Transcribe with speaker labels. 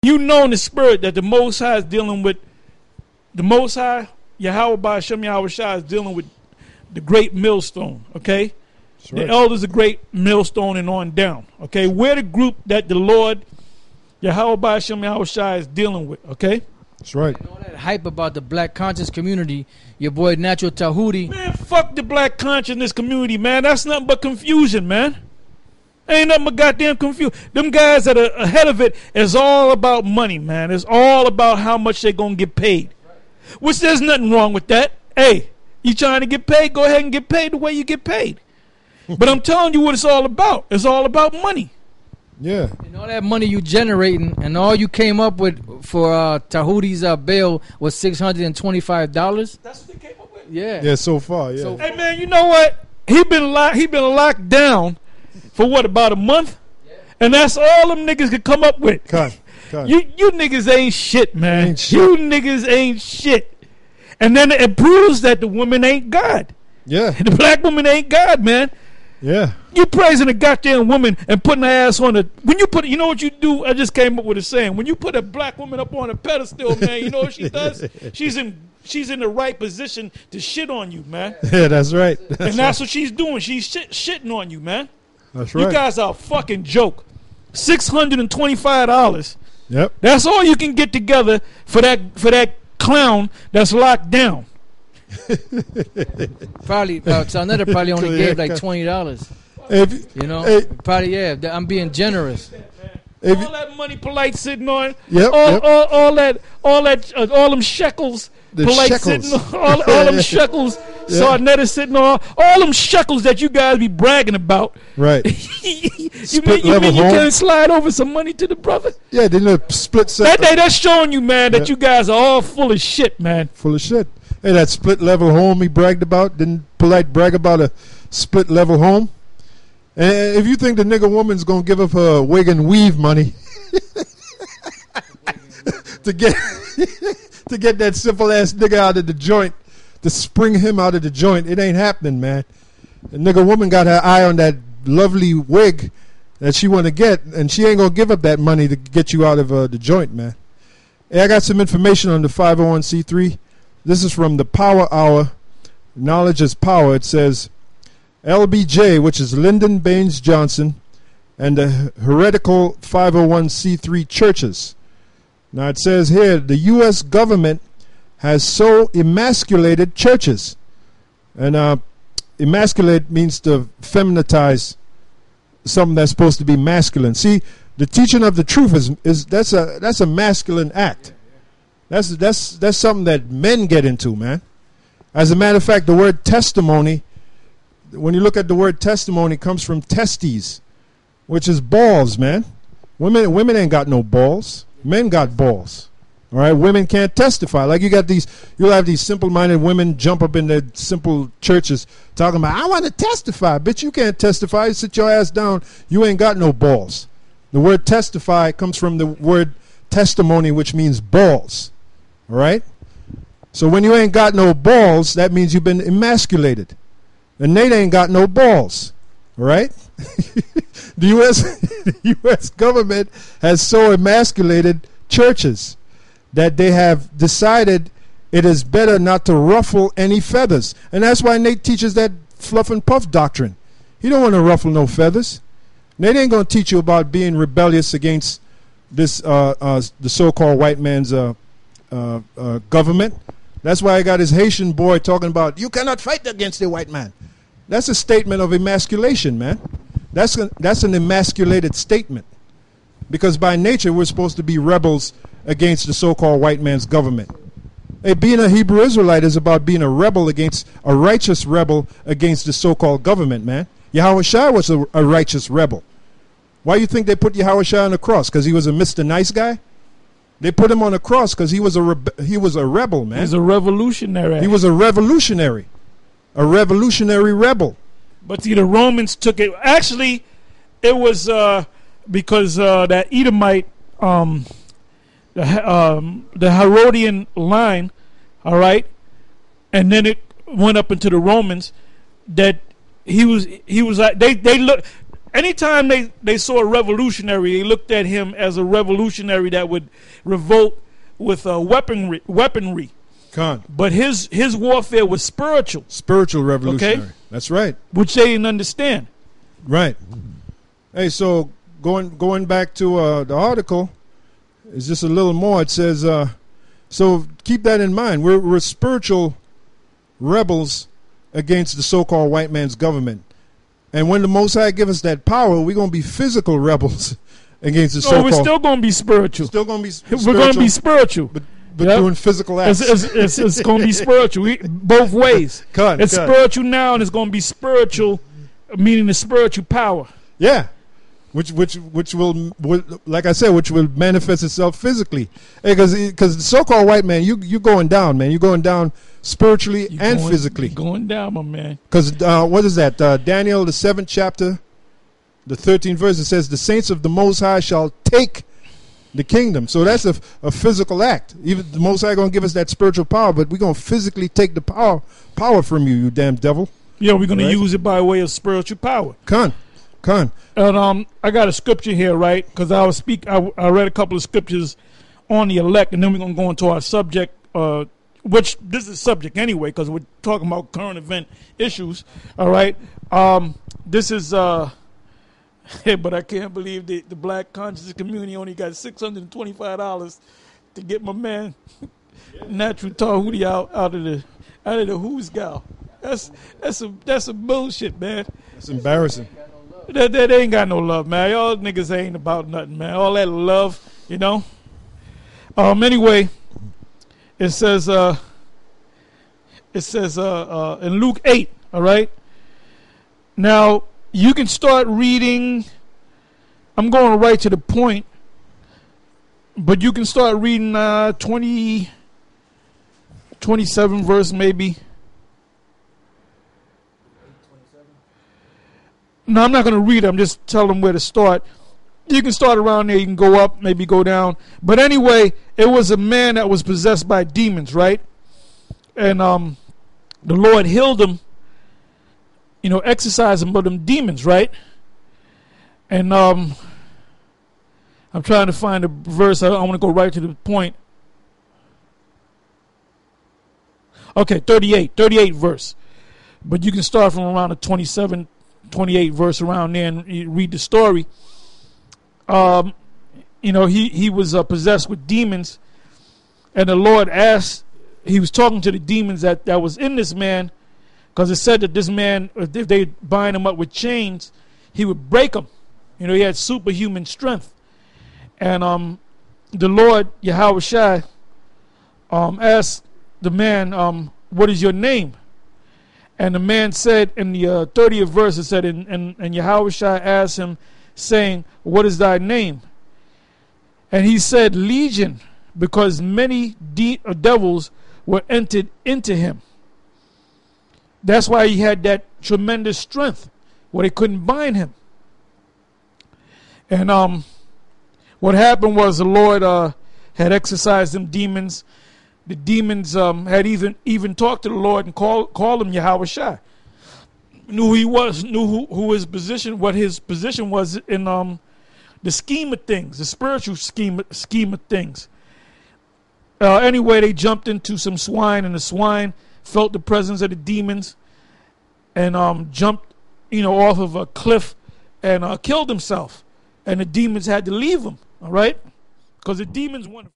Speaker 1: You know in the spirit that the Most High is dealing with the Most High, Yahweh Ba'Shem Yahweh Shai is dealing with the great millstone, okay? Right. The elders, a great millstone and on down, okay? We're the group that the Lord, Yahweh Ba'Shem Yahweh Shai is dealing with, okay?
Speaker 2: That's right.
Speaker 3: And all that hype about the black conscious community, your boy Natural Tahuti.
Speaker 1: Man, fuck the black consciousness community, man. That's nothing but confusion, man. Ain't nothing but goddamn confusion. Them guys that are ahead of it is all about money, man. It's all about how much they're going to get paid. Which there's nothing wrong with that. Hey, you trying to get paid? Go ahead and get paid the way you get paid. But I'm telling you what it's all about. It's all about money.
Speaker 2: Yeah.
Speaker 3: And all that money you generating and all you came up with for Tahuti's bail was $625.
Speaker 1: That's what they came up with?
Speaker 3: Yeah.
Speaker 2: Yeah, so far, yeah.
Speaker 1: Hey, man, you know what? He been locked down for what, about a month? Yeah. And that's all them niggas could come up with.
Speaker 2: Cut.
Speaker 1: You niggas ain't shit, man.
Speaker 2: Ain't shit.
Speaker 1: You niggas ain't shit. And then it proves that the woman ain't God.
Speaker 2: Yeah.
Speaker 1: The black woman ain't God, man.
Speaker 2: Yeah.
Speaker 1: You praising a goddamn woman and putting her ass on when you put, you know what you do? I just came up with a saying. When you put a black woman up on a pedestal, man, you know what she does? She's in the right position to shit on you, man.
Speaker 2: Yeah, that's right.
Speaker 1: That's what she's doing. She's shitting on you, man.
Speaker 2: That's right.
Speaker 1: You guys are a fucking joke. $625.
Speaker 2: Yep.
Speaker 1: That's all you can get together for that clown that's locked down.
Speaker 3: Probably Sarnetta probably only gave like $20. You know, probably I'm being generous.
Speaker 1: All that money Polite sitting on.
Speaker 2: Yep.
Speaker 1: All them shekels.
Speaker 2: The
Speaker 1: Polite
Speaker 2: shekels.
Speaker 1: sitting on all them shekels.
Speaker 2: Yeah.
Speaker 1: Sarnetta sitting on all them shekels that you guys be bragging about.
Speaker 2: Right.
Speaker 1: you mean you can't slide over some money to the brother?
Speaker 2: Yeah, then the split set.
Speaker 1: That's showing you, man, that you guys are all full of shit, man.
Speaker 2: Full of shit. Hey, that split level home he bragged about, didn't Polite brag about a split level home? And if you think the nigga woman's gonna give up her wig and weave money to get that simple ass nigga out of the joint, to spring him out of the joint, it ain't happening, man. The nigga woman got her eye on that lovely wig that she want to get, and she ain't gonna give up that money to get you out of the joint, man. Hey, I got some information on the 501c3. This is from the Power Hour. Knowledge is Power. It says LBJ, which is Lyndon Baines Johnson, and the heretical 501c3 churches. Now it says here the U.S. government has so emasculated churches. And emasculate means to femininize something that's supposed to be masculine. See, the teaching of the truth is that's a masculine act. That's something that men get into, man. As a matter of fact, the word testimony, when you look at the word testimony, comes from testes, which is balls, man. Women ain't got no balls. Men got balls. All right, women can't testify. Like you'll have these simple-minded women jump up in their simple churches talking about, I want to testify. Bitch, you can't testify. Sit your ass down. You ain't got no balls. The word testify comes from the word testimony, which means balls. All right? So when you ain't got no balls, that means you've been emasculated. And Nate ain't got no balls. All right? The U.S. government has so emasculated churches that they have decided it is better not to ruffle any feathers. And that's why Nate teaches that fluff and puff doctrine. He don't want to ruffle no feathers. Nate ain't going to teach you about being rebellious against this the so-called white man's government. That's why I got his Haitian boy talking about, you cannot fight against the white man. That's a statement of emasculation, man. That's an emasculated statement. Because by nature, we're supposed to be rebels against the so-called white man's government. Hey, being a Hebrew Israelite is about being a righteous rebel against the so-called government, man. Yahweh Shai was a righteous rebel. Why do you think they put Yahweh Shai on the cross? Because he was a Mr. Nice Guy? They put him on the cross because he was a rebel, man.
Speaker 1: He was a revolutionary.
Speaker 2: He was a revolutionary rebel.
Speaker 1: But see, the Romans took it. Actually, it was because that Edomite, the Herodian line, all right, and then it went up into the Romans. That he was like they look. anytime they saw a revolutionary, they looked at him as a revolutionary that would revolt with weaponry.
Speaker 2: Con.
Speaker 1: But his warfare was spiritual.
Speaker 2: Spiritual revolutionary.
Speaker 1: Okay?
Speaker 2: That's right.
Speaker 1: Which they didn't understand.
Speaker 2: Right. Hey, so going back to the article, it's just a little more. It says, so keep that in mind. We're spiritual rebels against the so-called white man's government. And when the Most High give us that power, we're going to be physical rebels against the so-called.
Speaker 1: We're still going to be spiritual.
Speaker 2: Still going to be spiritual.
Speaker 1: We're going to be spiritual.
Speaker 2: But doing physical acts.
Speaker 1: It's going to be spiritual. Both ways. It's spiritual now, and it's going to be spiritual, meaning the spiritual power.
Speaker 2: Yeah. Which will, like I said, which will manifest itself physically. Because the so-called white man, you're going down, man. You're going down spiritually and physically.
Speaker 1: You're going down, my man.
Speaker 2: Because what is that? Daniel, the 7th chapter, the 13th verse, it says, the saints of the Most High shall take the kingdom. So that's a physical act. Even the Most High going to give us that spiritual power, but we're going to physically take the power from you, you damn devil.
Speaker 1: Yeah, we're going to use it by way of spiritual power.
Speaker 2: Con.
Speaker 1: And I got a scripture here, right? Because I read a couple of scriptures on the elect, and then we're going to go into our subject, which this is subject anyway, because we're talking about current event issues. All right. This is but I can't believe the black conscious community only got $625 to get my man Natural Tahuti out of the who's gal. That's some bullshit, man.
Speaker 2: It's embarrassing.
Speaker 1: That ain't got no love, man. Y'all niggas ain't about nothing, man. All that love, you know. Anyway, it says in Luke 8, all right. Now you can start reading. I'm going right to the point, but you can start reading 27 verse maybe. No, I'm not going to read it. I'm just telling them where to start. You can start around there. You can go up, maybe go down. But anyway, it was a man that was possessed by demons, right? And the Lord healed him, exorcised him of them demons, right? And I'm trying to find a verse. I want to go right to the point. Okay, 38 verse. But you can start from around the 27, 28 verse around there and you read the story. He was possessed with demons, and the Lord asked, he was talking to the demons that was in this man, because it said that this man, if they bind him up with chains, he would break them. He had superhuman strength. And the Lord, Yahweh Shai, asked the man, what is your name? And the man said in the 30th verse, it said, and Yahweh Shai asked him, saying, what is thy name? And he said, Legion, because many devils were entered into him. That's why he had that tremendous strength, where they couldn't bind him. And what happened was the Lord had exorcised them demons. The demons had even talked to the Lord and called him Yahweh Shai. Knew who he was, knew who his position, what his position was in the scheme of things, the spiritual scheme of things. Anyway, they jumped into some swine, and the swine felt the presence of the demons and jumped, off of a cliff and killed himself. And the demons had to leave him, all right? Because the demons wanted